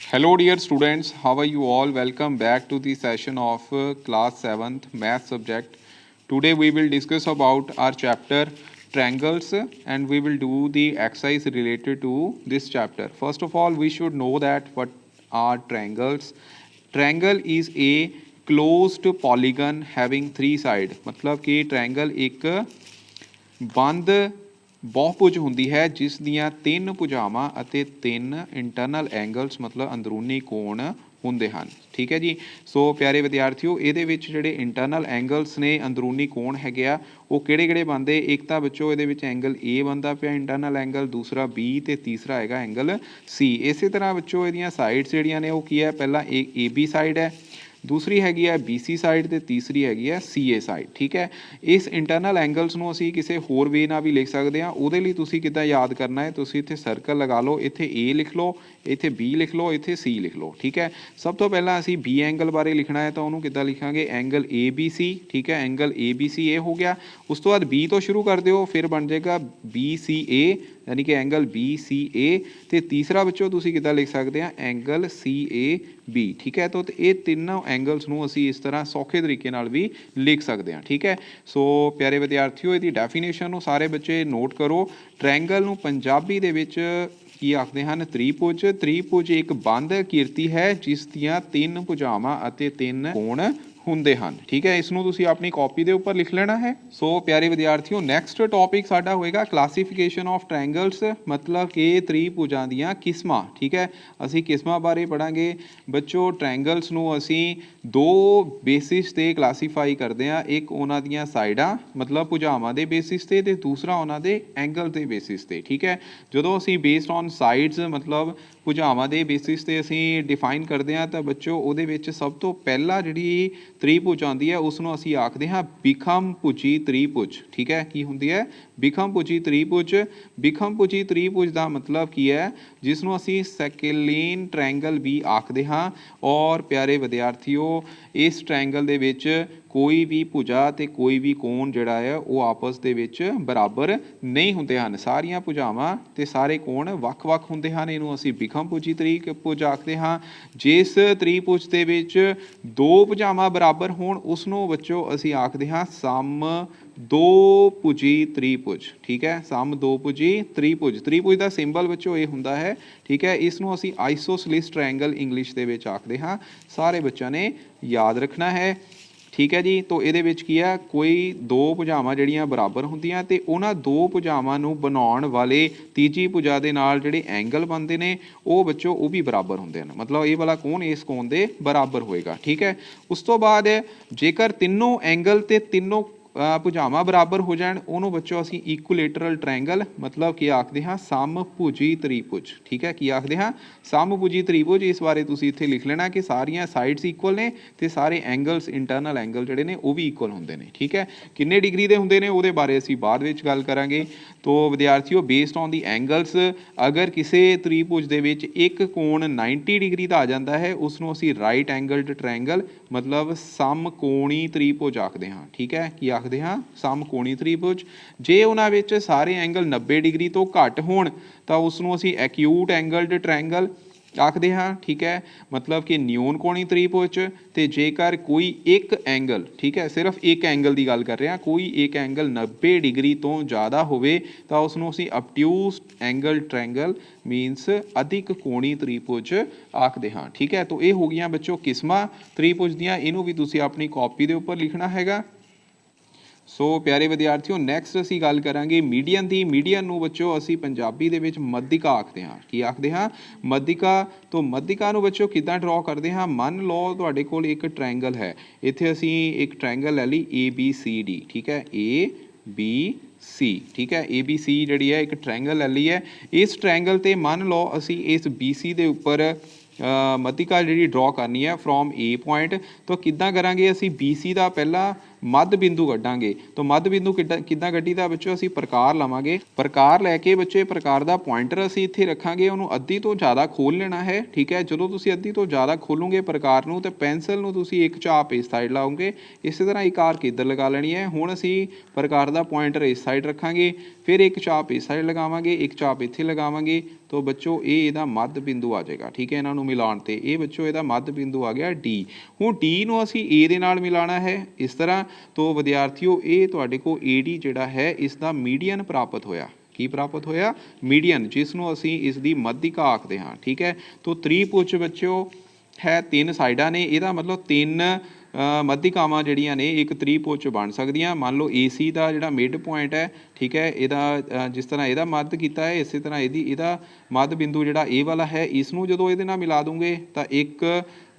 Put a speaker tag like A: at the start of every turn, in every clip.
A: Hello dear students, how are you all? Welcome back to the session of class 7th math subject. Today we will discuss about our chapter triangles and we will do the exercise related to this chapter. First of all, we should know that what are triangles. Triangle is a closed polygon having three sides. मतलब कि triangle एक ਬੰਦ ਬਹੁਭੁਜ ਹੁੰਦੀ ਹੈ ਜਿਸ ਦੀਆਂ ਤਿੰਨ ਭੁਜਾਵਾਂ ਅਤੇ ਤਿੰਨ ਇੰਟਰਨਲ ਐਂਗਲਸ ਮਤਲਬ ਅੰਦਰੂਨੀ ਕੋਣ ਹੁੰਦੇ ਹਨ। ਠੀਕ ਹੈ ਜੀ। ਸੋ ਪਿਆਰੇ ਵਿਦਿਆਰਥੀਓ, ਇਹਦੇ ਵਿੱਚ ਜਿਹੜੇ ਇੰਟਰਨਲ ਐਂਗਲਸ ਨੇ, ਅੰਦਰੂਨੀ ਕੋਣ ਹੈਗੇ ਆ, ਉਹ ਕਿਹੜੇ ਕਿਹੜੇ ਬਣਦੇ? ਇੱਕ ਤਾਂ ਬੱਚੋ ਇਹਦੇ ਵਿੱਚ ਐਂਗਲ ਏ ਬਣਦਾ ਪਿਆ ਇੰਟਰਨਲ ਐਂਗਲ, ਦੂਸਰਾ ਬੀ ਤੇ ਤੀਸਰਾ ਹੈਗਾ ਐਂਗਲ ਸੀ। ਇਸੇ ਤਰ੍ਹਾਂ ਬੱਚੋ ਇਹਦੀਆਂ ਸਾਈਡਸ ਜਿਹੜੀਆਂ ਨੇ ਉਹ ਕੀ ਹੈ? ਪਹਿਲਾਂ ਏ ਬੀ ਸਾਈਡ ਹੈ, दूसरी हैगी है BC साइड तो तीसरी हैगी है CA साइड। ठीक है। इस इंटरनल एंगल्स ਨੂੰ ਅਸੀਂ ਕਿਸੇ ਹੋਰ ਵੇ ਨਾਲ ਵੀ ਲਿਖ ਸਕਦੇ ਹਾਂ। ਉਹਦੇ ਲਈ ਤੁਸੀਂ ਕਿੱਦਾਂ ਯਾਦ ਕਰਨਾ ਹੈ? ਤੁਸੀਂ ਇੱਥੇ ਸਰਕਲ ਲਗਾ ਲਓ, ਇੱਥੇ A ਲਿਖ ਲਓ, ਇੱਥੇ B ਲਿਖ ਲਓ, ਇੱਥੇ C ਲਿਖ ਲਓ। ਠੀਕ ਹੈ। ਸਭ ਤੋਂ ਪਹਿਲਾਂ ਅਸੀਂ B ਐਂਗਲ ਬਾਰੇ ਲਿਖਣਾ ਹੈ ਤਾਂ ਉਹਨੂੰ ਕਿੱਦਾਂ ਲਿਖਾਂਗੇ? Angle ABC। ਠੀਕ ਹੈ। ਐਂਗਲ ABC ਇਹ ਹੋ ਗਿਆ। ਉਸ ਤੋਂ ਬਾਅਦ B ਤੋਂ ਸ਼ੁਰੂ ਕਰ ਦਿਓ, ਫਿਰ ਬਣ ਜਾਏਗਾ BCA यानी कि एंगल BCA ਤੇ ਤੀਸਰਾ ਬੱਚੋ ਤੁਸੀਂ ਕਿੱਦਾਂ ਲਿਖ ਸਕਦੇ ਆ? Angle CAB। ਠੀਕ ਹੈ। ਤਾਂ ਇਹ ਤਿੰਨੋਂ ਐਂਗਲਸ ਨੂੰ ਅਸੀਂ ਇਸ ਤਰ੍ਹਾਂ ਸੌਖੇ ਤਰੀਕੇ ਨਾਲ ਵੀ ਲਿਖ ਸਕਦੇ ਹਾਂ। ਠੀਕ ਹੈ। ਸੋ ਪਿਆਰੇ ਵਿਦਿਆਰਥੀਓ, ਇਹਦੀ ਡੈਫੀਨੇਸ਼ਨ ਨੂੰ ਸਾਰੇ ਬੱਚੇ ਨੋਟ ਕਰੋ। ਟ੍ਰਾਇੰਗਲ ਨੂੰ ਪੰਜਾਬੀ ਦੇ ਵਿੱਚ ਕੀ ਆਖਦੇ ਹਨ? ਤ੍ਰਿਭੁਜ। ਤ੍ਰਿਭੁਜ ਇੱਕ ਬੰਦ ਆਕ੍ਰਿਤੀ ਹੈ ਜਿਸ ਦੀਆਂ ਤਿੰਨ ਭੁਜਾਵਾਂ ਅਤੇ ਤਿੰਨ ਕੋਣ ਹੁੰਦੇ ਹਨ। ਠੀਕ ਹੈ। ਇਸ ਨੂੰ ਤੁਸੀਂ ਆਪਣੀ ਕਾਪੀ ਦੇ ਉੱਪਰ ਲਿਖ ਲੈਣਾ ਹੈ। ਸੋ ਪਿਆਰੇ ਵਿਦਿਆਰਥੀਓ, ਨੈਕਸਟ ਟੌਪਿਕ ਸਾਡਾ ਹੋਏਗਾ ਕਲਾਸੀਫਿਕੇਸ਼ਨ ਆਫ ਟ੍ਰਾਇੰਗਲਸ, ਮਤਲਬ ਕਿ ਤ੍ਰਿਭੁਜਾਂ ਦੀਆਂ ਕਿਸਮਾਂ। ਠੀਕ ਹੈ। ਅਸੀਂ ਕਿਸਮਾਂ ਬਾਰੇ ਪੜਾਂਗੇ ਬੱਚੋ। ਟ੍ਰਾਇੰਗਲਸ ਨੂੰ ਅਸੀਂ ਦੋ ਬੇਸਿਸ ਤੇ ਕਲਾਸੀਫਾਈ ਕਰਦੇ ਹਾਂ। ਇੱਕ ਉਹਨਾਂ ਦੀਆਂ ਸਾਈਡਾਂ ਮਤਲਬ ਭੁਜਾਵਾਂ ਦੇ ਬੇਸਿਸ ਤੇ, ਦੂਸਰਾ ਉਹਨਾਂ ਦੇ ਐਂਗਲ ਦੇ ਬੇਸਿਸ ਤੇ। ਠੀਕ ਹੈ। ਜਦੋਂ ਅਸੀਂ ਬੇਸਡ ਔਨ ਸਾਈਡਸ ਮਤਲਬ ਭੁਜਾਵਾਂ ਦੇ ਬੇਸਿਸ ਤੇ ਅਸੀਂ ਡਿਫਾਈਨ ਕਰਦੇ ਹਾਂ ਤਾਂ ਬੱਚੋ ਉਹਦੇ ਵਿੱਚ ਸਭ ਤੋਂ ਪਹਿਲਾਂ ਜਿਹੜੀ ਤ੍ਰਿਭੁਜ ਆਉਂਦੀ ਹੈ ਉਸ ਨੂੰ ਅਸੀਂ ਆਖਦੇ ਹਾਂ ਬਿਖਮਭੁਜੀ ਤ੍ਰਿਭੁਜ। ਠੀਕ ਹੈ। ਕੀ ਹੁੰਦੀ ਹੈ? ਬਿਖਮਭੁਜੀ ਤ੍ਰਿਭੁਜ। ਬਿਖਮਭੁਜੀ ਤ੍ਰਿਭੁਜ ਦਾ ਮਤਲਬ ਕੀ ਹੈ? ਜਿਸ ਨੂੰ ਅਸੀਂ ਸੈਕਲੀਨ ਟ੍ਰਾਇੰਗਲ ਵੀ ਆਖਦੇ ਹਾਂ। ਔਰ ਪਿਆਰੇ ਵਿਦਿਆਰਥੀਓ, ਇਸ ਟ੍ਰਾਇੰਗਲ ਦੇ ਵਿੱਚ ਕੋਈ ਵੀ ਭੁਜਾ ਤੇ ਕੋਈ ਵੀ ਕੋਣ ਜਿਹੜਾ ਹੈ ਉਹ ਆਪਸ ਦੇ ਵਿੱਚ ਬਰਾਬਰ ਨਹੀਂ ਹੁੰਦੇ ਹਨ। ਸਾਰੀਆਂ ਭੁਜਾਵਾਂ ਤੇ ਸਾਰੇ ਕੋਣ ਵੱਖ-ਵੱਖ ਹੁੰਦੇ ਹਨ। ਇਹਨੂੰ ਅਸੀਂ ਬਿਖਮਭੁਜੀ ਤ੍ਰਿਭੁਜ ਆਖਦੇ ਹਾਂ। ਜਿਸ ਤ੍ਰਿਭੁਜ ਦੇ ਵਿੱਚ ਦੋ ਭੁਜਾਵਾਂ ਬਰਾਬਰ ਹੋਣ ਉਸ ਨੂੰ ਬੱਚੋ ਅਸੀਂ ਆਖਦੇ ਹਾਂ ਸਮ ਦੋ ਭੁਜੀ ਤ੍ਰਿਭੁਜ। ਠੀਕ ਹੈ। ਸਮ ਦੋ ਭੁਜੀ ਤ੍ਰਿਭੁਜ। ਤ੍ਰਿਭੁਜ ਦਾ ਸਿੰਬਲ ਬੱਚੋ ਇਹ ਹੁੰਦਾ ਹੈ। ਠੀਕ ਹੈ। ਇਸ ਨੂੰ ਅਸੀਂ ਆਈਸੋਸਲੀਸ ਟ੍ਰਾਇੰਗਲ ਇੰਗਲਿਸ਼ ਦੇ ਵਿੱਚ ਆਖਦੇ ਹਾਂ। ਸਾਰੇ ਬੱਚਿਆਂ ਨੇ ਯਾਦ ਰੱਖਣਾ ਹੈ। ਠੀਕ ਹੈ ਜੀ। ਤਾਂ ਇਹਦੇ ਵਿੱਚ ਕੀ ਹੈ? ਕੋਈ ਦੋ ਭੁਜਾਵਾਂ ਜਿਹੜੀਆਂ ਬਰਾਬਰ ਹੁੰਦੀਆਂ ਤੇ ਉਹਨਾਂ ਦੋ ਭੁਜਾਵਾਂ ਨੂੰ ਬਣਾਉਣ ਵਾਲੇ ਤੀਜੀ ਭੁਜਾ ਦੇ ਨਾਲ ਜਿਹੜੇ ਐਂਗਲ ਬਣਦੇ ਨੇ ਉਹ ਬੱਚੋ ਉਹ ਵੀ ਬਰਾਬਰ ਹੁੰਦੇ ਹਨ। ਮਤਲਬ ਇਹ ਵਾਲਾ ਕੋਣ ਇਸ ਕੋਣ ਦੇ ਬਰਾਬਰ ਹੋਏਗਾ। ਠੀਕ ਹੈ। ਉਸ ਤੋਂ ਬਾਅਦ ਜੇਕਰ ਤਿੰਨੋਂ ਐਂਗਲ ਤੇ ਤਿੰਨੋਂ ਭੁਜਾਵਾਂ ਬਰਾਬਰ ਹੋ ਜਾਣ ਉਹਨੂੰ ਬੱਚੋ ਅਸੀਂ ਇਕੁਲੇਟਰਲ ਟ੍ਰਾਇੰਗਲ ਮਤਲਬ ਕੀ ਆਖਦੇ ਹਾਂ? ਸਮਭੁਜੀ ਤ੍ਰਿਭੁਜ। ਠੀਕ ਹੈ। ਕੀ ਆਖਦੇ ਹਾਂ? ਸਮਭੁਜੀ ਤ੍ਰਿਭੁਜ। ਇਸ ਬਾਰੇ ਤੁਸੀਂ ਇੱਥੇ ਲਿਖ ਲੈਣਾ ਕਿ ਸਾਰੀਆਂ ਸਾਈਡਸ ਇਕੁਅਲ ਨੇ ਤੇ ਸਾਰੇ ਐਂਗਲਸ ਇੰਟਰਨਲ ਐਂਗਲ ਜਿਹੜੇ ਨੇ ਉਹ ਵੀ ਇਕੁਅਲ ਹੁੰਦੇ ਨੇ। ਠੀਕ ਹੈ। ਕਿੰਨੇ ਡਿਗਰੀ ਦੇ ਹੁੰਦੇ ਨੇ ਉਹਦੇ ਬਾਰੇ ਅਸੀਂ ਬਾਅਦ ਵਿੱਚ ਗੱਲ ਕਰਾਂਗੇ। ਤੋ ਵਿਦਿਆਰਥੀਓ, ਬੇਸਡ ਔਨ ਦੀ ਐਂਗਲਸ ਅਗਰ ਕਿਸੇ ਤ੍ਰਿਭੁਜ ਦੇ ਵਿੱਚ ਇੱਕ ਕੋਣ 90 ਡਿਗਰੀ ਦਾ ਆ ਜਾਂਦਾ ਹੈ ਉਸ ਨੂੰ ਅਸੀਂ ਰਾਈਟ ਐਂਗਲਡ ਟ੍ਰਾਇੰਗਲ ਮਤਲਬ ਸਮਕੋਣੀ ਤ੍ਰਿਭੁਜ ਆਖਦੇ ਹਾਂ। ਠੀਕ ਹੈ। ਕੀ ਆਖਦੇ ਹਾਂ? ਸਮਕੋਣੀ ਤ੍ਰਿਭੁਜ। ਜੇ ਉਹਨਾਂ ਵਿੱਚ ਸਾਰੇ ਐਂਗਲ 90 ਡਿਗਰੀ ਤੋਂ ਘੱਟ ਹੋਣ ਤਾਂ ਉਸ ਨੂੰ ਅਸੀਂ ਐਕਿਊਟ ਐਂਗਲਡ ਟ੍ਰਾਇੰਗਲ ਆਖਦੇ ਹਾਂ। ਠੀਕ ਹੈ। ਮਤਲਬ ਕਿ ਨਿਊਨ ਕੋਣੀ ਤ੍ਰਿਭੁਜ। ਤੇ ਜੇਕਰ ਕੋਈ ਇੱਕ ਐਂਗਲ, ਠੀਕ ਹੈ, ਸਿਰਫ ਇੱਕ ਐਂਗਲ ਦੀ ਗੱਲ ਕਰ ਰਹੇ ਹਾਂ, ਕੋਈ ਇੱਕ ਐਂਗਲ 90 ਡਿਗਰੀ ਤੋਂ ਜ਼ਿਆਦਾ ਹੋਵੇ ਤਾਂ ਉਸ ਨੂੰ ਅਸੀਂ ਅਬਟਿਊਸ ਐਂਗਲ ਟ੍ਰਾਇੰਗਲ ਮੀਨਸ ਅਧਿਕ ਕੋਣੀ ਤ੍ਰਿਭੁਜ ਆਖਦੇ ਹਾਂ। ਠੀਕ ਹੈ। ਤਾਂ ਇਹ ਹੋ ਗਈਆਂ ਬੱਚੋ ਕਿਸਮਾਂ ਤ੍ਰਿਭੁਜ ਦੀਆਂ। ਇਹਨੂੰ ਵੀ ਤੁਸੀਂ ਆਪਣੀ ਕਾਪੀ ਦੇ ਉੱਪਰ ਲਿਖਣਾ ਹੈਗਾ। ਸੋ ਪਿਆਰੇ ਵਿਦਿਆਰਥੀਓ, ਨੈਕਸਟ ਅਸੀਂ ਗੱਲ ਕਰਾਂਗੇ ਮੀਡੀਅਨ ਦੀ। ਮੀਡੀਅਨ ਨੂੰ ਬੱਚੋ ਅਸੀਂ ਪੰਜਾਬੀ ਦੇ ਵਿੱਚ ਮੱਧਿਕਾ ਆਖਦੇ ਹਾਂ। ਕੀ ਆਖਦੇ ਹਾਂ? ਮੱਧਿਕਾ। ਤੋਂ ਮੱਧਿਕਾ ਨੂੰ ਬੱਚੋ ਕਿੱਦਾਂ ਡਰਾ ਕਰਦੇ ਹਾਂ? ਮੰਨ ਲਓ ਤੁਹਾਡੇ ਕੋਲ ਇੱਕ ਟ੍ਰਾਇੰਗਲ ਹੈ। ਇੱਥੇ ਅਸੀਂ ਇੱਕ ਟ੍ਰਾਇੰਗਲ ਲੈ ਲਈ ABCD। ਠੀਕ ਹੈ। ABC। ਠੀਕ ਹੈ। ABC ਜਿਹੜੀ ਹੈ ਇੱਕ ਟ੍ਰਾਇੰਗਲ ਲੈ ਲਈ ਹੈ। ਇਸ ਟ੍ਰਾਇੰਗਲ ਤੇ ਮੰਨ ਲਓ ਅਸੀਂ ਇਸ BC ਦੇ ਉੱਪਰ ਮੱਧਿਕਾ ਜਿਹੜੀ ਡਰਾ ਕਰਨੀ ਹੈ ਫਰੋਮ A ਪੁਆਇੰਟ। ਤਾਂ ਕਿੱਦਾਂ ਕਰਾਂਗੇ? ਅਸੀਂ BC ਦਾ ਪਹਿਲਾਂ ਮੱਧ ਬਿੰਦੂ ਕੱਢਾਂਗੇ। तो मੱਧ ਬਿੰਦੂ ਕਿੱਦਾਂ ਕੱਢੀਦਾ ਬੱਚੋ, ਅਸੀਂ ਪ੍ਰਕਾਰ ਲਵਾਂਗੇ। ਪ੍ਰਕਾਰ ਲੈ ਕੇ ਬੱਚੇ ਪ੍ਰਕਾਰ ਦਾ ਪੁਆਇੰਟਰ ਅਸੀਂ ਇੱਥੇ ਰੱਖਾਂਗੇ, ਉਹਨੂੰ ਅੱਧੀ ਤੋਂ ਜ਼ਿਆਦਾ ਖੋਲ ਲੈਣਾ ਹੈ। ਠੀਕ ਹੈ, ਜਦੋਂ ਤੁਸੀਂ ਅੱਧੀ ਤੋਂ ਜ਼ਿਆਦਾ ਖੋਲੋਗੇ ਪ੍ਰਕਾਰ ਨੂੰ, ਤੇ ਪੈਨਸਲ ਨੂੰ ਤੁਸੀਂ ਇੱਕ ਚਾਪ ਇਸ ਸਾਈਡ ਲਾਓਗੇ, ਇਸੇ ਤਰ੍ਹਾਂ ਇੱਕ ਆਰਕ ਇੱਧਰ ਲਗਾ ਲੈਣੀ ਹੈ। ਹੁਣ ਅਸੀਂ ਪ੍ਰਕਾਰ ਦਾ ਪੁਆਇੰਟਰ ਇਸ ਸਾਈਡ ਰੱਖਾਂਗੇ, ਫਿਰ ਇੱਕ ਚਾਪ ਇਸ ਸਾਈਡ ਲਗਾਵਾਂਗੇ, ਇੱਕ ਚਾਪ ਇੱਥੇ ਲਗਾਵਾਂਗੇ। तो बच्चों ये ਇਹਦਾ मध्य बिंदु आ जाएगा। ठीक है, इन्हों मिलाने ते ये बच्चों ਇਹਦਾ मध्य बिंदु आ गया डी। ਹੁਣ डी ਨੂੰ ਅਸੀਂ ए ਦੇ ਨਾਲ ਮਿਲਾਣਾ ਹੈ ਇਸ ਤਰ੍ਹਾਂ। तो विद्यार्थियों ਇਹ ਤੁਹਾਡੇ को AD ਜਿਹੜਾ ਹੈ ਇਸ ਦਾ ਮੀਡੀਅਨ ਪ੍ਰਾਪਤ ਹੋਇਆ। ਕੀ ਪ੍ਰਾਪਤ ਹੋਇਆ? ਮੀਡੀਅਨ, ਜਿਸ ਨੂੰ ਅਸੀਂ ਇਸ ਦੀ ਮੱਧਿਕਾ ਆਖਦੇ ਹਾਂ। ਠੀਕ ਹੈ, तो त्रिभुज ਬੱਚਿਓ है तीन साइडा ने, ਇਹਦਾ मतलब तीन ਮੱਧਿਕਾਵਾਂ ਜਿਹੜੀਆਂ ਨੇ ਇੱਕ ਤ੍ਰਿਭੁਜ 'ਚ ਬਣ ਸਕਦੀਆਂ। ਮੰਨ ਲਓ AC ਦਾ ਜਿਹੜਾ ਮਿਡ ਪੁਆਇੰਟ ਹੈ, ਠੀਕ ਹੈ, ਇਹਦਾ ਜਿਸ ਤਰ੍ਹਾਂ ਇਹਦਾ ਮੱਧ ਕੀਤਾ ਹੈ, ਇਸੇ ਤਰ੍ਹਾਂ ਇਹਦਾ ਮੱਧ ਬਿੰਦੂ ਜਿਹੜਾ ਇਹ ਵਾਲਾ ਹੈ, ਇਸ ਨੂੰ ਜਦੋਂ ਇਹਦੇ ਨਾਲ ਮਿਲਾ ਦੂੰਗੇ ਤਾਂ ਇੱਕ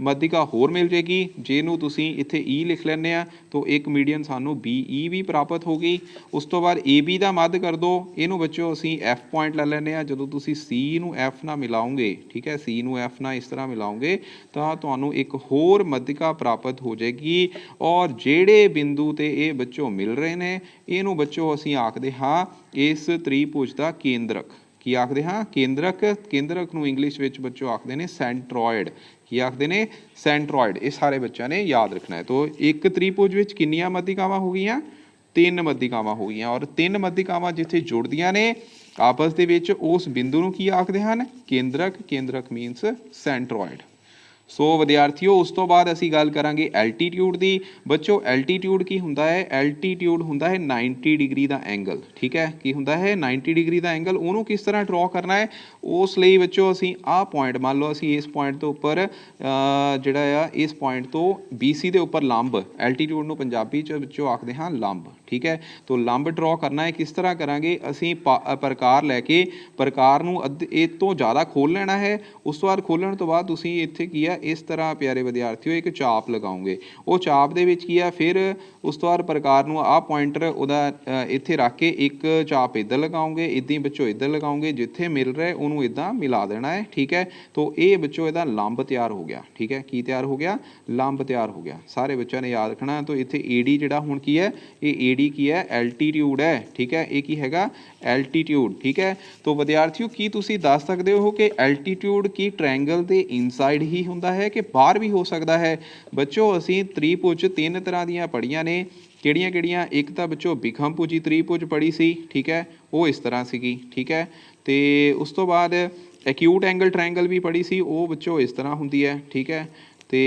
A: ਮੱਧਿਕਾ ਹੋਰ ਮਿਲ ਜੇਗੀ, ਜਿਹਨੂੰ ਤੁਸੀਂ ਇੱਥੇ E ਲਿਖ ਲੈਂਦੇ ਆ। ਤਾਂ ਇੱਕ ਮੀਡੀਅਨ ਸਾਨੂੰ BE ਵੀ ਪ੍ਰਾਪਤ ਹੋ ਗਈ। ਉਸ ਤੋਂ ਬਾਅਦ AB ਦਾ ਮੱਧ ਕਰ ਦਿਓ, ਇਹਨੂੰ ਬੱਚੋ ਅਸੀਂ F ਪੁਆਇੰਟ ਲੈ ਲੈਂਦੇ ਆ। ਜਦੋਂ ਤੁਸੀਂ C ਨੂੰ F ਨਾਲ ਮਿਲਾਓਗੇ, ਠੀਕ ਹੈ, C ਨੂੰ F ਨਾਲ ਇਸ ਤਰ੍ਹਾਂ ਮਿਲਾਓਗੇ ਤਾਂ ਤੁਹਾਨੂੰ ਇੱਕ ਹੋਰ ਮੱਧਿਕਾ ਪ੍ਰਾਪਤ ਹੋ ਜਾਏਗੀ। ਔਰ ਜਿਹੜੇ ਬਿੰਦੂ ਤੇ ਇਹ ਬੱਚੋ ਮਿਲ ਰਹੇ ਨੇ, ਇਹਨੂੰ ਬੱਚੋ ਅਸੀਂ ਆਖਦੇ ਹਾਂ ਇਸ ਤ੍ਰਿਭੁਜ ਦਾ ਕੇਂਦਰਕ। ਕੀ ਆਖਦੇ ਹਾਂ? ਕੇਂਦਰਕ। ਕੇਂਦਰਕ ਨੂੰ ਇੰਗਲਿਸ਼ ਵਿੱਚ ਬੱਚੋ ਆਖਦੇ ਨੇ ਸੈਂਟਰੋਇਡ। ਕੀ ਆਖਦੇ ਨੇ? ਸੈਂਟਰੋਇਡ। ਇਹ ਸਾਰੇ ਬੱਚਿਆਂ ਨੇ ਯਾਦ ਰੱਖਣਾ ਹੈ। ਤਾਂ ਇੱਕ ਤ੍ਰਿਭੁਜ ਵਿੱਚ ਕਿੰਨੀਆਂ ਮੱਧਿਕਾਵਾਂ ਹੋ ਗਈਆਂ? 3 ਮੱਧਿਕਾਵਾਂ ਹੋ ਗਈਆਂ। ਔਰ 3 ਮੱਧਿਕਾਵਾਂ ਜਿੱਥੇ ਜੁੜਦੀਆਂ ਨੇ ਆਪਸ ਦੇ ਵਿੱਚ, ਉਸ ਬਿੰਦੂ ਨੂੰ ਕੀ ਆਖਦੇ ਹਨ? ਕੇਂਦਰਕ। ਕੇਂਦਰਕ ਮੀਨਸ ਸੈਂਟਰੋਇਡ। ਸੋ ਵਿਦਿਆਰਥੀਓ, ਉਸ ਤੋਂ ਬਾਅਦ ਅਸੀਂ ਗੱਲ ਕਰਾਂਗੇ ਐਲਟੀਟਿਊਡ ਦੀ। ਬੱਚੋ ਐਲਟੀਟਿਊਡ ਕੀ ਹੁੰਦਾ ਹੈ? ਐਲਟੀਟਿਊਡ ਹੁੰਦਾ ਹੈ 90 ਡਿਗਰੀ ਦਾ ਐਂਗਲ। ਠੀਕ ਹੈ, ਕੀ ਹੁੰਦਾ ਹੈ? 90 ਡਿਗਰੀ ਦਾ ਐਂਗਲ। ਉਹਨੂੰ ਕਿਸ ਤਰ੍ਹਾਂ ਡਰਾ ਕਰਨਾ ਹੈ? ਉਸ ਲਈ ਬੱਚੋ ਅਸੀਂ ਆਹ ਪੁਆਇੰਟ, ਮੰਨ ਲਓ ਅਸੀਂ ਇਸ ਪੁਆਇੰਟ ਤੋਂ ਉੱਪਰ ਜਿਹੜਾ ਆ, ਇਸ ਪੁਆਇੰਟ ਤੋਂ BC ਦੇ ਉੱਪਰ ਲੰਬ, ਐਲਟੀਟਿਊਡ ਨੂੰ ਪੰਜਾਬੀ 'ਚ ਬੱਚੋ ਆਖਦੇ ਹਾਂ ਲੰਬ। ਠੀਕ ਹੈ, ਤਾਂ ਲੰਬ ਡਰਾ ਕਰਨਾ ਹੈ। ਕਿਸ ਤਰ੍ਹਾਂ ਕਰਾਂਗੇ? ਅਸੀਂ ਪ੍ਰਕਾਰ ਲੈ ਕੇ ਪ੍ਰਕਾਰ ਨੂੰ ਇਹ ਤੋਂ ਜ਼ਿਆਦਾ ਖੋਲ ਲੈਣਾ ਹੈ। ਉਸ ਤੋਂ ਬਾਅਦ ਖੋਲ੍ਹਣ ਤੋਂ ਬਾਅਦ ਤੁਸੀਂ ਇੱਥੇ ਕੀ ਆ, ਇਸ ਤਰ੍ਹਾਂ ਪਿਆਰੇ ਵਿਦਿਆਰਥੀਓ ਇੱਕ ਚਾਪ ਲਗਾਓਗੇ। ਉਹ ਚਾਪ ਦੇ ਵਿੱਚ ਕੀ ਆ, ਫਿਰ ਉਸ ਤੋਂ ਬਾਅਦ ਪ੍ਰਕਾਰ ਨੂੰ ਆਹ ਪੁਆਇੰਟਰ ਉਹਦਾ ਇੱਥੇ ਰੱਖ ਕੇ ਇੱਕ ਚਾਪ ਇੱਧਰ ਲਗਾਓਗੇ, ਇੱਦਾਂ ਹੀ ਬੱਚੋ ਇੱਧਰ ਲਗਾਓਗੇ, ਜਿੱਥੇ ਮਿਲ ਰਿਹਾ ਉਹਨੂੰ ਇੱਦਾਂ ਮਿਲਾ ਦੇਣਾ ਹੈ। ਠੀਕ ਹੈ, ਤਾਂ ਇਹ ਬੱਚੋ ਇਹਦਾ ਲੰਬ ਤਿਆਰ ਹੋ ਗਿਆ। ਠੀਕ ਹੈ, ਕੀ ਤਿਆਰ ਹੋ ਗਿਆ? ਲੰਬ ਤਿਆਰ ਹੋ ਗਿਆ। ਸਾਰੇ ਬੱਚਿਆਂ ਨੇ ਯਾਦ ਰੱਖਣਾ। ਤਾਂ ਇੱਥੇ AD ਜਿਹੜਾ ਹੁਣ ਕੀ ਹੈ? ਇਹ AD ਕੀ ਹੈ? ਐਲਟੀਟਿਊਡ ਹੈ। ਠੀਕ ਹੈ, ਇਹ ਕੀ ਹੈਗਾ? ਐਲਟੀਟਿਊਡ। ਠੀਕ ਹੈ, ਤਾਂ ਵਿਦਿਆਰਥੀਓ ਕੀ ਤੁਸੀਂ ਦੱਸ ਸਕਦੇ ਹੋ ਕਿ ਐਲਟੀਟਿਊਡ ਕੀ ਟ੍ਰਾਇੰਗਲ ਦੇ ਇਨਸਾਈਡ ਹੀ ਹੁੰਦਾ ਹੈ ਕਿ ਬਾਹਰ ਵੀ ਹੋ ਸਕਦਾ ਹੈ? ਬੱਚੋ ਅਸੀਂ ਤ੍ਰਿਭੁਜ 3 ਤਰ੍ਹਾਂ ਦੀਆਂ ਪੜ੍ਹੀਆਂ ਨੇ। ਕਿਹੜੀਆਂ ਕਿਹੜੀਆਂ? ਇੱਕ ਤਾਂ ਬੱਚੋ ਬਿਖਮਭੁਜੀ ਤ੍ਰਿਭੁਜ ਪੜ੍ਹੀ ਸੀ। ਠੀਕ ਹੈ, ਉਹ ਇਸ ਤਰ੍ਹਾਂ ਸੀਗੀ। ਠੀਕ ਹੈ, ਤੇ ਉਸ ਤੋਂ ਬਾਅਦ ਐਕਿਊਟ ਐਂਗਲ ਟ੍ਰਾਇੰਗਲ ਵੀ ਪੜ੍ਹੀ ਸੀ, ਉਹ ਬੱਚੋ ਇਸ ਤਰ੍ਹਾਂ ਹੁੰਦੀ ਹੈ। ਠੀਕ ਹੈ, ਤੇ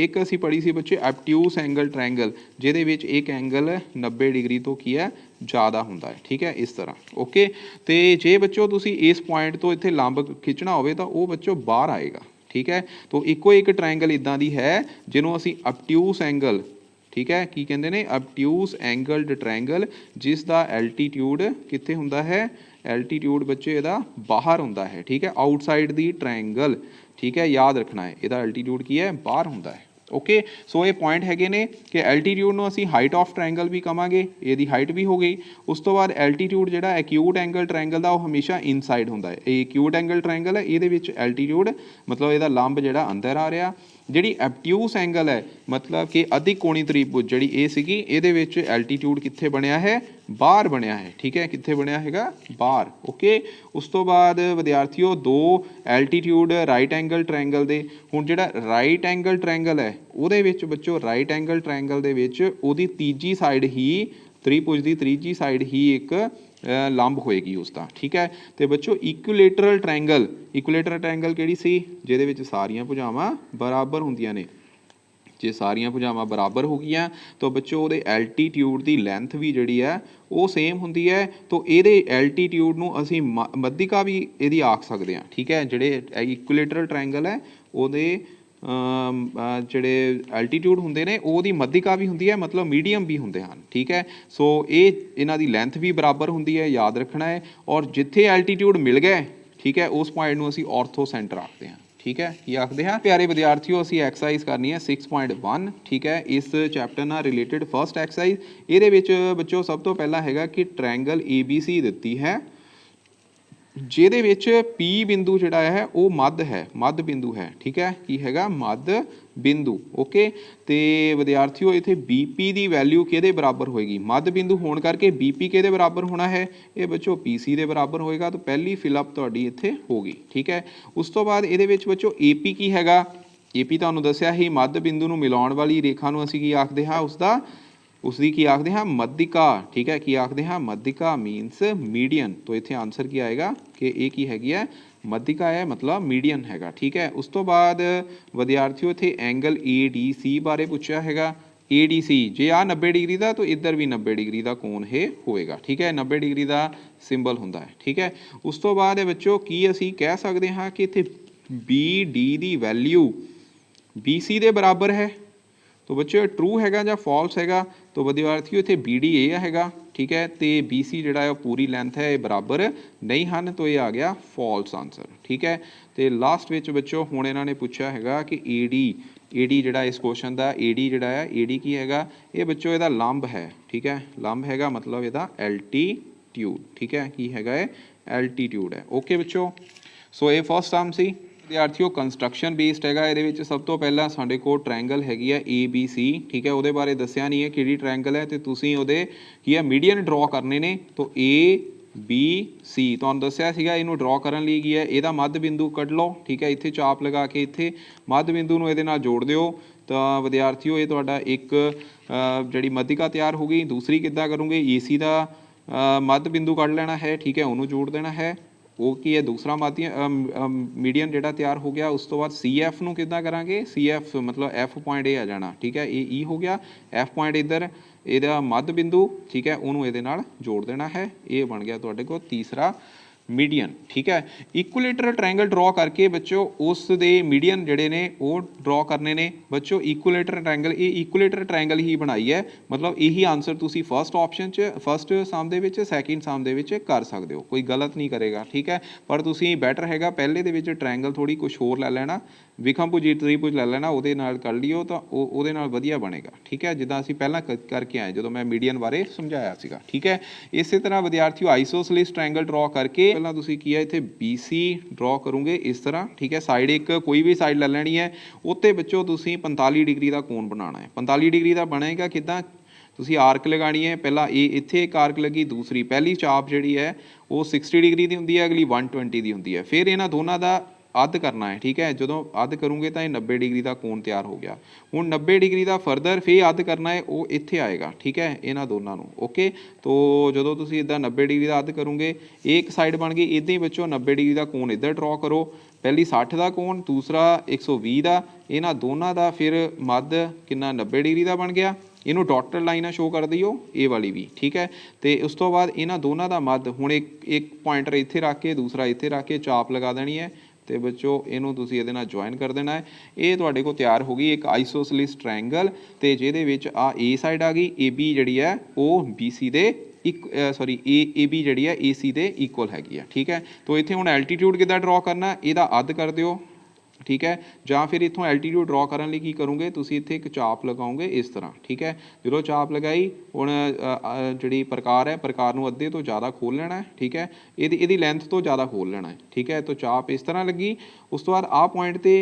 A: ਇੱਕ ਅਸੀਂ ਪੜ੍ਹੀ ਸੀ ਬੱਚੇ ਐਬਟਿਊਸ ਐਂਗਲ ਟ੍ਰਾਇੰਗਲ, ਜਿਹਦੇ ਵਿੱਚ ਇੱਕ ਐਂਗਲ 90 ਡਿਗਰੀ ਤੋਂ ਕੀ ਹੈ? ਜ਼ਿਆਦਾ ਹੁੰਦਾ ਹੈ। ਠੀਕ ਹੈ, ਇਸ ਤਰ੍ਹਾਂ। ਓਕੇ, ਤੇ ਜੇ ਬੱਚੋ ਤੁਸੀਂ ਇਸ ਪੁਆਇੰਟ ਤੋਂ ਇੱਥੇ ਲੰਬ ਖਿੱਚਣਾ ਹੋਵੇ ਤਾਂ ਉਹ ਬੱਚੋ ਬਾਹਰ ਆਏਗਾ। ਠੀਕ ਹੈ, ਤਾਂ ਇੱਕੋ ਇੱਕ ਟ੍ਰਾਇੰਗਲ ਇੱਦਾਂ ਦੀ ਹੈ ਜਿਹਨੂੰ ਅਸੀਂ ਐਬਟਿਊਸ ਐਂਗਲ, ਠੀਕ ਹੈ, ਕੀ ਕਹਿੰਦੇ ਨੇ? ਐਬਟਿਊਸ ਐਂਗਲਡ ਟ੍ਰਾਇੰਗਲ, ਜਿਸ ਦਾ ਐਲਟੀਟਿਊਡ ਕਿੱਥੇ ਹੁੰਦਾ ਹੈ? ਐਲਟੀਟਿਊਡ ਬੱਚੇ ਇਹਦਾ ਬਾਹਰ ਹੁੰਦਾ ਹੈ। ਠੀਕ ਹੈ, ਆਊਟਸਾਈਡ ਦੀ ਟ੍ਰਾਇੰਗਲ। ਠੀਕ ਹੈ, ਯਾਦ ਰੱਖਣਾ ਹੈ, ਇਹਦਾ ਐਲਟੀਟਿਊਡ ਕੀ ਹੈ? ਬਾਹਰ ਹੁੰਦਾ ਹੈ। ਓਕੇ, ਸੋ ਇਹ ਪੁਆਇੰਟ ਹੈਗੇ ਨੇ ਕਿ ਐਲਟੀਟਿਊਡ ਨੂੰ ਅਸੀਂ ਹਾਈਟ ਆਫ ਟ੍ਰਾਇੰਗਲ ਵੀ ਕਵਾਂਗੇ, ਇਹਦੀ ਹਾਈਟ ਵੀ ਹੋ ਗਈ। ਉਸ ਤੋਂ ਬਾਅਦ ਐਲਟੀਟਿਊਡ ਜਿਹੜਾ ਐਕਿਊਟ ਐਂਗਲ ਟ੍ਰਾਇੰਗਲ ਦਾ, ਉਹ ਹਮੇਸ਼ਾ ਇਨਸਾਈਡ ਹੁੰਦਾ ਹੈ। ਇਹ ਐਕਿਊਟ ਐਂਗਲ ਟ੍ਰਾਇੰਗਲ ਹੈ, ਇਹਦੇ ਵਿੱਚ ਐਲਟੀਟਿਊਡ ਮਤਲਬ ਇਹਦਾ ਲੰਬ ਜਿਹੜਾ ਅੰਦਰ ਆ ਰਿਹਾ। ਜਿਹੜੀ ਐਬਟਿਊਸ ਐਂਗਲ ਹੈ, ਮਤਲਬ ਕਿ ਅਧਿਕ ਕੋਣੀ ਤ੍ਰਿਭੁਜ ਜਿਹੜੀ ਇਹ ਸੀਗੀ, ਇਹਦੇ ਵਿੱਚ ਐਲਟੀਟਿਊਡ ਕਿੱਥੇ ਬਣਿਆ ਹੈ? ਬਾਹਰ ਬਣਿਆ ਹੈ। ਠੀਕ ਹੈ, ਕਿੱਥੇ ਬਣਿਆ ਹੈਗਾ? ਬਾਹਰ। ਓਕੇ, ਉਸ ਤੋਂ ਬਾਅਦ ਵਿਦਿਆਰਥੀਓ 2 ਐਲਟੀਟਿਊਡ ਰਾਈਟ ਐਂਗਲ ਟ੍ਰਾਇੰਗਲ ਦੇ। ਹੁਣ ਜਿਹੜਾ ਰਾਈਟ ਐਂਗਲ ਟ੍ਰਾਇੰਗਲ ਹੈ, ਉਹਦੇ ਵਿੱਚ ਬੱਚੋ ਰਾਈਟ ਐਂਗਲ ਟ੍ਰਾਇੰਗਲ ਦੇ ਵਿੱਚ ਉਹਦੀ ਤੀਜੀ ਸਾਈਡ ਹੀ, ਤ੍ਰਿਭੁਜ ਦੀ ਤੀਜੀ ਸਾਈਡ ਹੀ ਇੱਕ ਲੰਬ ਹੋਏਗੀ ਉਸਦਾ। ਠੀਕ ਹੈ, ਤੇ ਬੱਚੋ ਇਕੁਲੇਟਰਲ ਟ੍ਰਾਇੰਗਲ, ਇਕੁਲੇਟਰਲ ਟ੍ਰਾਇੰਗਲ ਕਿਹੜੀ ਸੀ? ਜਿਹਦੇ ਵਿੱਚ ਸਾਰੀਆਂ ਭੁਜਾਵਾਂ ਬਰਾਬਰ ਹੁੰਦੀਆਂ ਨੇ। ਜੇ ਸਾਰੀਆਂ ਭੁਜਾਵਾਂ ਬਰਾਬਰ ਹੋ ਗਈਆਂ ਤਾਂ ਬੱਚੋ ਉਹਦੇ ਐਲਟੀਟਿਊਡ ਦੀ ਲੈਂਥ ਵੀ ਜਿਹੜੀ ਹੈ ਉਹ ਸੇਮ ਹੁੰਦੀ ਹੈ। ਤਾਂ ਇਹਦੇ ਐਲਟੀਟਿਊਡ ਨੂੰ ਅਸੀਂ ਮੱਧਿਕਾ ਵੀ ਇਹਦੀ ਆਖ ਸਕਦੇ ਹਾਂ। ਠੀਕ ਹੈ, ਜਿਹੜੇ ਇਕੁਲੇਟਰਲ ਟ੍ਰਾਇੰਗਲ ਹੈ ਉਹਦੇ ਜਿਹੜੇ ਐਲਟੀਟਿਊਡ ਹੁੰਦੇ ਨੇ ਉਹਦੀ ਮੱਧਿਕਾ ਵੀ ਹੁੰਦੀ ਹੈ, ਮਤਲਬ ਮੀਡੀਅਮ ਵੀ ਹੁੰਦੇ ਹਨ। ਠੀਕ ਹੈ, ਸੋ ਇਹਨਾਂ ਦੀ ਲੈਂਥ ਵੀ ਬਰਾਬਰ ਹੁੰਦੀ ਹੈ, ਯਾਦ ਰੱਖਣਾ ਹੈ। ਔਰ ਜਿੱਥੇ ਐਲਟੀਟਿਊਡ ਮਿਲ ਗਏ, ਠੀਕ ਹੈ, ਉਸ ਪੁਆਇੰਟ ਨੂੰ ਅਸੀਂ ਔਰਥੋ ਸੈਂਟਰ ਆਖਦੇ ਹਾਂ। ਠੀਕ ਹੈ, ਕੀ ਆਖਦੇ ਹਾਂ? ਪਿਆਰੇ ਵਿਦਿਆਰਥੀਓ, ਅਸੀਂ ਐਕਸਰਸਾਈਜ਼ ਕਰਨੀ ਹੈ 6.1। ਠੀਕ ਹੈ, ਇਸ ਚੈਪਟਰ ਨਾਲ ਰਿਲੇਟਡ ਫਸਟ ਐਕਸਰਸਾਈਜ਼। ਇਹਦੇ ਵਿੱਚ ਬੱਚੋ ਸਭ ਤੋਂ ਪਹਿਲਾਂ ਹੈਗਾ ਕਿ ਟ੍ਰਾਇੰਗਲ ABC ਦਿੱਤੀ ਹੈ। ਜਿਹਦੇ ਵਿੱਚ P ਬਿੰਦੂ ਜਿਹੜਾ ਹੈ ਉਹ ਮੱਧ ਹੈ, ਮੱਧ ਬਿੰਦੂ ਹੈ, ਠੀਕ ਹੈ, ਕੀ ਹੈਗਾ ਮੱਧ ਬਿੰਦੂ। ਓਕੇ, ਤੇ ਵਿਦਿਆਰਥੀਓ ਇੱਥੇ BP ਦੀ ਵੈਲਿਊ ਕਿਹਦੇ ਬਰਾਬਰ ਹੋਏਗੀ, ਮੱਧ ਬਿੰਦੂ ਹੋਣ ਕਰਕੇ BP ਕਿਹਦੇ ਬਰਾਬਰ ਹੋਣਾ ਹੈ, ਇਹ ਬੱਚੋ PC ਦੇ ਬਰਾਬਰ ਹੋਏਗਾ। ਤਾਂ ਪਹਿਲੀ ਫਿਲਅਪ ਤੁਹਾਡੀ ਇੱਥੇ ਹੋ ਗਈ, ਠੀਕ ਹੈ। ਉਸ ਤੋਂ ਬਾਅਦ ਇਹਦੇ ਵਿੱਚ ਬੱਚੋ AP ਕੀ ਹੈਗਾ, AP ਤੁਹਾਨੂੰ ਦੱਸਿਆ ਹੀ ਮੱਧ ਬਿੰਦੂ ਨੂੰ ਮਿਲਾਉਣ ਵਾਲੀ ਰੇਖਾ ਨੂੰ ਅਸੀਂ ਕੀ ਆਖਦੇ ਹਾਂ, ਉਸਦੀ ਕੀ ਆਖਦੇ ਹਾਂ, ਮੱਧਿਕਾ, ਠੀਕ ਹੈ, ਕੀ ਆਖਦੇ ਹਾਂ, ਮੱਧਿਕਾ ਮੀਨਸ ਮੀਡੀਅਨ। तो ਇੱਥੇ ਆਨਸਰ ਕੀ ਆਏਗਾ ਕਿ ਇਹ ਕੀ ਹੈਗੀ ਹੈ, ਮੱਧਿਕਾ ਹੈ, ਮਤਲਬ ਮੀਡੀਅਨ ਹੈਗਾ, ਠੀਕ ਹੈ। ਉਸ ਤੋਂ ਬਾਅਦ ਵਿਦਿਆਰਥੀਓ ਇੱਥੇ ਐਂਗਲ ADC ਬਾਰੇ ਪੁੱਛਿਆ ਹੈਗਾ। ADC ਜੇ ਆ 90 ਡਿਗਰੀ ਦਾ ਤਾਂ ਇੱਧਰ ਵੀ 90 ਡਿਗਰੀ ਦਾ ਕੋਣ ਇਹ ਹੋਏਗਾ, ਠੀਕ ਹੈ, 90 ਡਿਗਰੀ ਦਾ ਸਿੰਬਲ ਹੁੰਦਾ ਹੈ, ਠੀਕ ਹੈ। ਉਸ ਤੋਂ ਬਾਅਦ ਬੱਚੋ ਕੀ ਅਸੀਂ ਕਹਿ ਸਕਦੇ ਹਾਂ ਕਿ ਇੱਥੇ BD ਦੀ ਵੈਲਿਊ BC ਦੇ ਬਰਾਬਰ ਹੈ। तो बच्चों ट्रू हैगा या फॉल्स हैगा, तो विद्यार्थियों इत्थे BD ये हैगा, ठीक है, तो BC जिहड़ा है पूरी लेंथ है बराबर नहीं हैं, तो ये आ गया फॉल्स आंसर, ठीक है। तो लास्ट विच बच्चों हुण इन्हां ने पुछया हैगा कि AD जिहड़ा इस क्वेश्चन का AD जिहड़ा है AD की हैगा, ये बच्चों इहदा लंब है, ठीक है, लंब हैगा मतलब इहदा एल्टीट्यूड, ठीक है, की हैगा ये एल्टीट्यूड है। ओके बच्चों, सो ये फर्स्ट टर्म सी। विद्यार्थियों कंस्ट्रक्शन बेस्ड हैगा, ये सब तो पहला साडे कोल ट्रायंगल हैगी है ABC, ठीक है, वो बारे दसिया नहीं है कि ट्रायंगल है, तो तुसीं उहदे की है मीडियन ड्रॉ करने ने। तो ABC तुहानूं दस्सिया सीगा, इहनूं ड्रॉ करन लई की है, इहदा मध्य बिंदु कढ लो, ठीक है, इत्थे चाप लगा के इत्थे मध्य बिंदु नूं इहदे नाल जोड़ दिओ। तो विद्यार्थियों ये तुहाडा एक जिहड़ी मध्यिका तैयार हो गई। दूसरी किद्दां करोगे, AC दा मध्य बिंदु कढ लेना है, ठीक है, उहनूं जोड़ देना है, वो की है दूसरा मीडियन जिहड़ा तैयार हो गया। उस तो बाद CF नूं किद्दां करांगे, CF मतलब F पॉइंट ए आ जाना, ठीक है, ये E हो गया, F पॉइंट इधर इहदा मध्य बिंदु, ठीक है, उहनूं इहदे नाल जोड़ देना है, ये बन गया तुहाडे कोल तीसरा मीडियन, ठीक है। इक्विलेटरल ट्रायंगल ड्रॉ करके बच्चों उस दे मीडियन जिहड़े ने वो ड्रॉ करने ने बच्चों। इक्विलेटरल ट्रायंगल, ये इक्विलेटरल ट्रायंगल ही बनाई है, मतलब यही आंसर तुसी फर्स्ट ऑप्शन च फर्स्ट सम दे विच सैकेंड सम दे विच कर सकते हो, कोई गलत नहीं करेगा, ठीक है। पर तुसी बैटर हैगा पहले दे विच ट्रायंगल थोड़ी कुछ होर लै लेना, विखमभुज त्रिभुज लै लेना, उहदे नाल कर लिओ तो उहदे नाल वधिया बनेगा, ठीक है, जिद्दां असीं पहलां करके आए जदों मैं मीडियन बारे समझाया सीगा, ठीक है। इस तरह विद्यार्थियों आइसोसेलेस ट्रायंगल ड्रॉ करके पहलां तुसीं की है इत्थे BC ड्रॉ करोगे इस तरह, ठीक है, साइड एक कोई भी साइड लै लैनी है, उत्ते बच्चों तुसीं 45 डिग्री का कोण बनाना है। 45 डिग्री का बनेगा किद्दां, तुसीं आर्क लगानी है, पहला ये इत्थे एक आर्क लगी, दूसरी पहली चाप जिहड़ी है वो 60 डिग्री की हुंदी है, अगली 120 की हुंदी है, फिर इन्हां दोनों का ਅੱਧ करना है, ठीक है, जो ਅੱਧ करोगे तो 90 डिग्री का कोण तैयार हो गया। हुण 90 डिग्री का फरदर फिर ਅੱਧ करना है, वो इत्थे आएगा, ठीक है, इन्हां दोनों नूं। ओके, तो जो तुसीं इदां 90 डिग्री का ਅੱਧ करोगे, एक साइड बन गई, इदां ही बच्चों 90 डिग्री का कोण इधर ड्रॉ करो, पहली 60 का कोण, दूसरा 120 का, इन्हां दोनों का फिर मध्य कितना 90 डिग्री का बन गया। इनू डॉटेड लाइन शो कर दिओ, ये वाली भी, ठीक है। तो उस तो बाद इन्हां दोनों का मध्य हुण एक पॉइंटर इत्थे रख के दूसरा इत्थे रख के चाप लगा देनी है, तो बच्चों इनू तुसीं इहदे नाल ज्वाइन कर देना है। ये तुहाडे कोल तैयार हो गई एक आइसोसेलेस ट्रायंगल, तो जिहदे विच आ ए साइड आ गई, AB जिहड़ी है वो BC दे सॉरी AB जिहड़ी है AC दे इक्वल हैगी है, ठीक है। तो इत्थे हुण एल्टीट्यूड किद्दां ड्रॉ करना, इहदा ਅੱਧ कर दिओ, ठीक है, जां फिर इत्थों एल्टीट्यूड ड्रॉ करने लई की करोगे, तुसीं इत्थे एक चाप लगाओगे इस तरह, ठीक है। जो चाप लगाई हुण जिहड़ी प्रकार है, प्रकार नूं अद्धे तो ज़्यादा खोल लेना है, ठीक है, इहदी लेंथ तो ज़्यादा खोल लेना है, ठीक है। तो चाप इस तरह लगी, उस तो बाद आ पॉइंट ते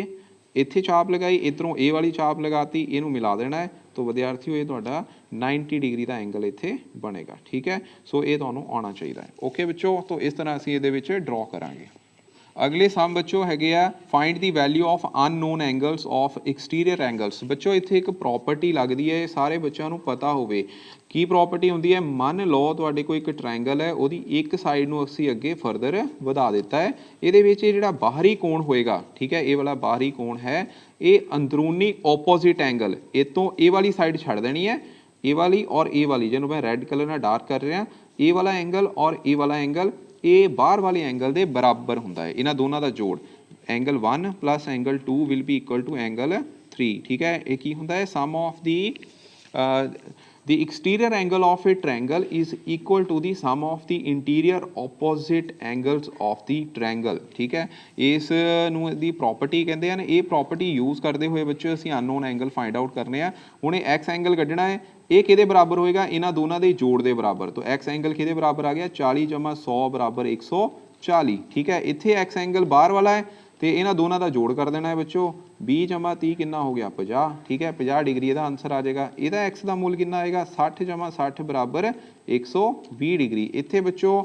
A: इत्थे चाप लगाई, इधरों ए वाली चाप लगाती, इनू मिला देना है। तो विद्यार्थियों ये तुहाडा 90 डिग्री का एंगल इत्थे बनेगा, ठीक है। सो ये तुहानूं आउणा चाहीदा है। ओके बच्चों, तो इस तरह असीं इहदे विच ड्रॉ करांगे। अगले सम बच्चों है find the value of unknown angles of exterior angles. बच्चों इत्थे एक प्रॉपर्टी लगती है, सारे बच्चों को पता होवे की प्रॉपर्टी होंदी है। मन लो तुहाडे कोई एक ट्रायंगल है, उहदी एक साइड नूं असीं अगे फरदर वधा दिता है, इहदे विच जिहड़ा बाहरी कोण होएगा, ठीक है, ये वाला बाहरी कोण है, ये अंदरूनी ओपोजिट एंगल ये तो ए वाली साइड छड़ देनी है, ए वाली और ए वाली, जिन्हों मैं रैड कलर नाल डार्क कर रहा, ए वाला एंगल और ए वाला एंगल ये बाहर वाले एंगल के बराबर होंदा है। इन्हां दोनों का जोड़ angle 1 plus angle 2 will be equal to angle 3, ठीक है। एक ही होंदा है sum of the exterior angle of a triangle is equal to the sum of the interior opposite angles of the triangle, ठीक है। इस नूं दी प्रॉपर्टी कहते हैं, ये प्रॉपर्टी यूज़ करते हुए बच्चों असीं अननोन एंगल फाइंड आउट करने हैं। हुण एक्स एंगल कढ़ना है, ये किहदे बराबर होएगा, इन्हां दोनों के जोड़ के बराबर। तो एक्स एंगल किहदे बराबर आ गया, 40 जमा 100 बराबर 130, 40, ठीक है। इत्थे एक्स एंगल बाहर वाला है तो इन्होंने दोनों का जोड़ कर देना है बच्चों, 20 जमा 30 कितना हो गया 50, ठीक है। 50 डिग्री इसका आंसर आ जाएगा। इसका एक्स का मूल कितना आएगा 60 जमा 60 बराबर 120 डिग्री। इत्थे बच्चों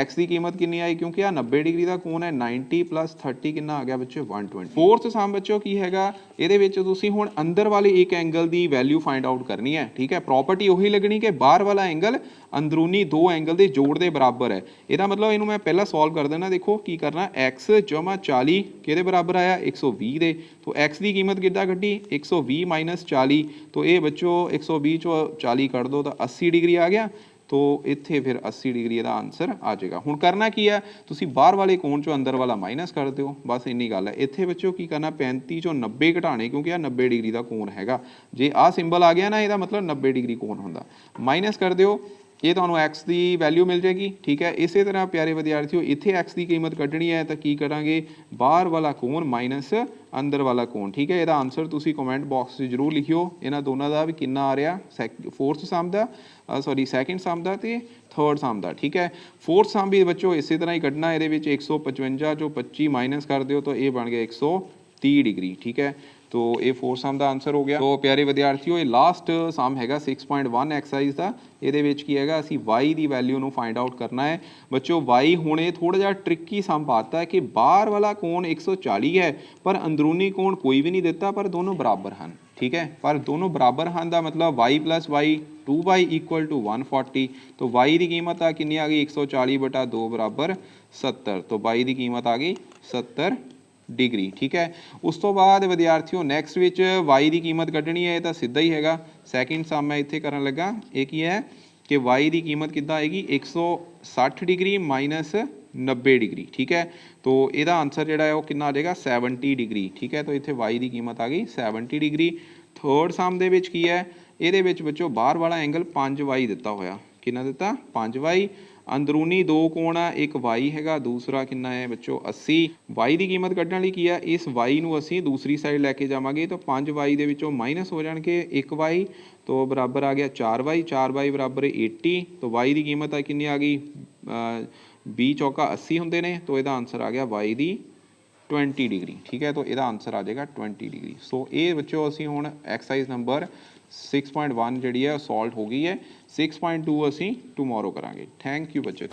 A: एक्स की कीमत कितनी आई, क्योंकि आ 90 डिग्री का कोण है, 90 + 30 कितना आ गया बच्चों 120। फोर्थ सम बच्चों की हैगा, ਇਹਦੇ ਵਿੱਚ ਤੁਸੀਂ ਹੁਣ ਅੰਦਰ ਵਾਲੇ ਇੱਕ ਐਂਗਲ ਦੀ ਵੈਲਿਊ ਫਾਈਂਡ ਆਊਟ ਕਰਨੀ ਹੈ, ਠੀਕ ਹੈ। ਪ੍ਰੋਪਰਟੀ ਉਹੀ ਲੱਗਣੀ ਕਿ ਬਾਹਰ ਵਾਲਾ ਐਂਗਲ ਅੰਦਰੂਨੀ ਦੋ ਐਂਗਲ ਦੇ ਜੋੜ ਦੇ ਬਰਾਬਰ ਹੈ। ਇਹਦਾ ਮਤਲਬ ਇਹਨੂੰ ਮੈਂ ਪਹਿਲਾਂ ਸੋਲਵ ਕਰ ਦੇਣਾ। ਦੇਖੋ ਕੀ ਕਰਨਾ, x + 40 ਕਿਹਦੇ ਬਰਾਬਰ ਆਇਆ 120 ਦੇ, तो x की कीमत कितना कटी 120 - 40, तो ये बच्चों 120 चो 40 कट दो तो 80 डिग्री आ गया। तो इत्थे फिर 80 डिग्री का आंसर आ जाएगा। हुण करना की है, तुसी बाहर वाले कोण चो अंदर वाला माइनस कर दो, बस इन्नी गल है। इत्थे बच्चों की करना 35 चो 90 घटाने, क्योंकि आ 90 डिग्री का कोण हैगा। जे आ सिंबल आ गया ना, इसका मतलब 90 डिग्री कोण हुंदा, माइनस कर दिओ, ये तुहानूं एक्स की वैल्यू मिल जाएगी, ठीक है। इस तरह प्यारे विद्यार्थियों इत्थे एक्स की कीमत कढ़नी है तो की करांगे, बाहर वाला कोण माइनस अंदर वाला कोण, ठीक है। इसका आंसर तुसी कमेंट बॉक्स में जरूर लिखियो। इन्हां दोनों का भी कितना आ रहा, फोर्थ सम का सॉरी सैकेंड सम का तो थर्ड सम का, ठीक है। फोर्थ सम भी बच्चों इस तरह ही कढ़ना। ये 155 चो 25 माइनस कर दो तो ये बन गया 130 डिग्री, ठीक है। तो ये फोर्थ सम का आंसर हो गया। तो प्यारे विद्यार्थियों ये लास्ट सम हैगा 6.1 एक्सरसाइज का। ये की हैगा असी वाई की वैल्यू नूं फाइंड आउट करना है बच्चों। वाई हुणे थोड़ा जिहा ट्रिकी सम पाता है कि बाहर वाला कोण 140 है पर अंदरूनी कोण कोई भी नहीं दिता, पर दोनों बराबर हैं, ठीक है। पर दोनों बराबर हैं का मतलब y + y 2y = 140। तो y की कीमत आ कितनी आ गई 140/2 बराबर 70। तो y की कीमत आ गई 70 डिग्री, ठीक है। उस तो बाद विद्यार्थियों नैक्सट विच वाई की कीमत कढ़नी है, तो सीधा ही हैगा सैकेंड सम मैं इत्थे करन लगा। ये की है कि वाई की कीमत कितना आएगी 160 डिग्री माइनस 90 डिग्री, ठीक है। तो इसका आंसर जोड़ा है वो कितना आ जाएगा 70 डिग्री, ठीक है। तो इत्थे वाई की कीमत आ गई 70 डिग्री। थर्ड सम दे विच की है, ये बच्चों बाहर वाला एंगल 5y दिता होया, कितना दिता 5y। अंदरूनी दो कोण है, एक वाई हैगा, दूसरा कितना है बच्चों 80। वाई की कीमत कढ़ने लई की है, इस वाई नूं असीं दूसरी साइड लैके जावांगे तो 5y दे विचों माइनस हो जाणगे 1y, तो बराबर आ गया 4y, 4y बराबर 80। तो वाई की कीमत आ कितनी आ गई 20 चौका 80 होंदे ने, तो इसका आंसर आ गया वाई की 20 डिग्री, ठीक है। तो इसका आंसर आ जाएगा 20 डिग्री। सो ये बच्चों असीं हुण एक्सरसाइज नंबर 6.1 जी है सॉल्व हो गई है। 6.2 असीं टुमोरो करांगे। थैंक यू बच्चे।